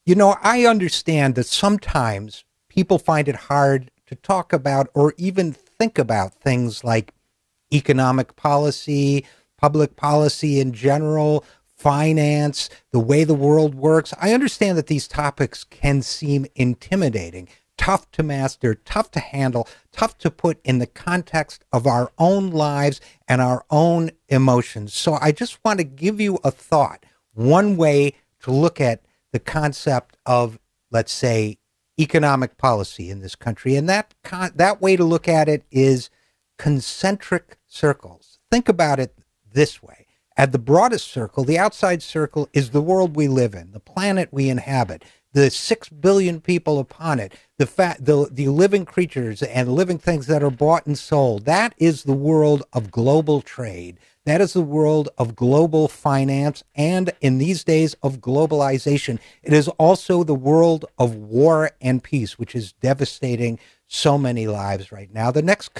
You know, I understand that sometimes people find it hard to talk about or even think about things like economic policy, public policy in general, finance, the way the world works. I understand that these topics can seem intimidating, tough to master, tough to handle, tough to put in the context of our own lives and our own emotions. So I just want to give you a thought, one way to look at the concept of, let's say, economic policy in this country. And that way to look at it is concentric circles. Think about it this way. At the broadest circle, the outside circle is the world we live in, the planet we inhabit, the 6 billion people upon it, the living creatures and living things that are bought and sold. That is the world of global trade. That is the world of global finance, and in these days of globalization, it is also the world of war and peace, which is devastating so many lives right now. The next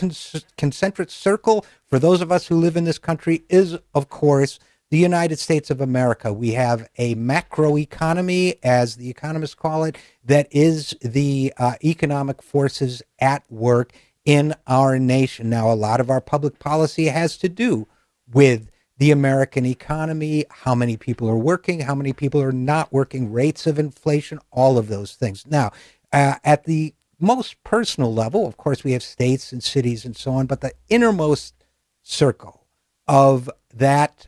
concentric circle for those of us who live in this country is, of course, the United States of America. We have a macro economy, as the economists call it, that is the economic forces at work in our nation. Now, a lot of our public policy has to do with the American economy, how many people are working, how many people are not working, rates of inflation, all of those things. Now, at the most personal level, of course, we have states and cities and so on, but the innermost circle of that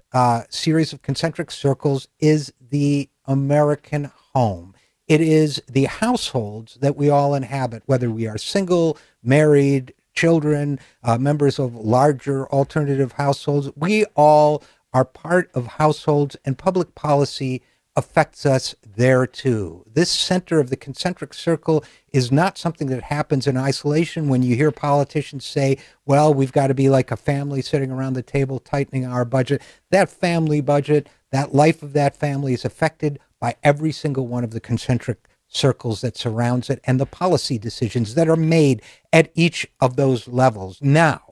series of concentric circles is the American home. It is the households that we all inhabit, whether we are single, married, children, members of larger alternative households. We all are part of households, and public policy affects us there too. This center of the concentric circle is not something that happens in isolation. When you hear politicians say, well, we've got to be like a family sitting around the table tightening our budget, that family budget, that life of that family is affected by every single one of the concentric circles that surrounds it and the policy decisions that are made at each of those levels. Now,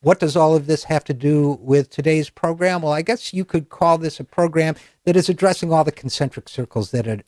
what does all of this have to do with today's program? Well, I guess you could call this a program that is addressing all the concentric circles that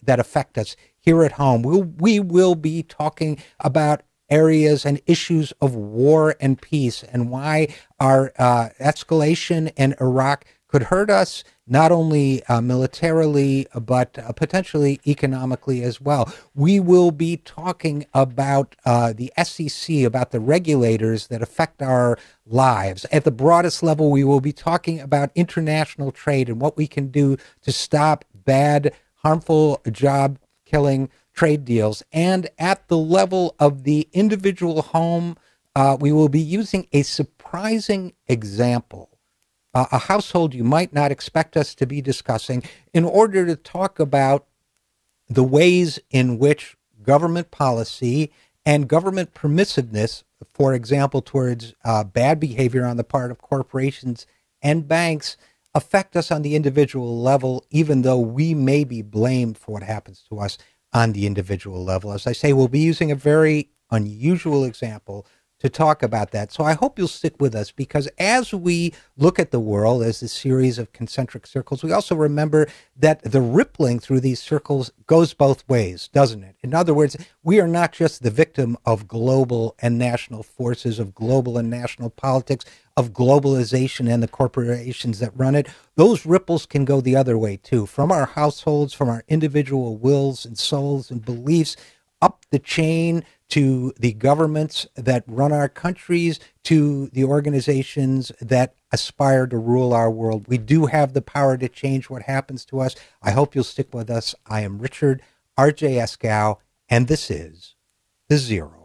affect us here at home. We will be talking about areas and issues of war and peace and why our escalation in Iraq could hurt us, not only militarily, but potentially economically as well. We will be talking about the SEC, about the regulators that affect our lives. At the broadest level, we will be talking about international trade and what we can do to stop bad, harmful, job-killing trade deals. And at the level of the individual home, we will be using a surprising example, a household you might not expect us to be discussing, in order to talk about the ways in which government policy and government permissiveness, for example, towards bad behavior on the part of corporations and banks, affect us on the individual level, even though we may be blamed for what happens to us on the individual level. As I say, we'll be using a very unusual example to talk about that. So I hope you'll stick with us, because as we look at the world as a series of concentric circles, we also remember that the rippling through these circles goes both ways, doesn't it? In other words, we are not just the victim of global and national forces, of global and national politics, of globalization and the corporations that run it. Those ripples can go the other way too, from our households, from our individual wills and souls and beliefs, up the chain to the governments that run our countries, to the organizations that aspire to rule our world. We do have the power to change what happens to us. I hope you'll stick with us. I am Richard RJ Eskow, and this is The Zero.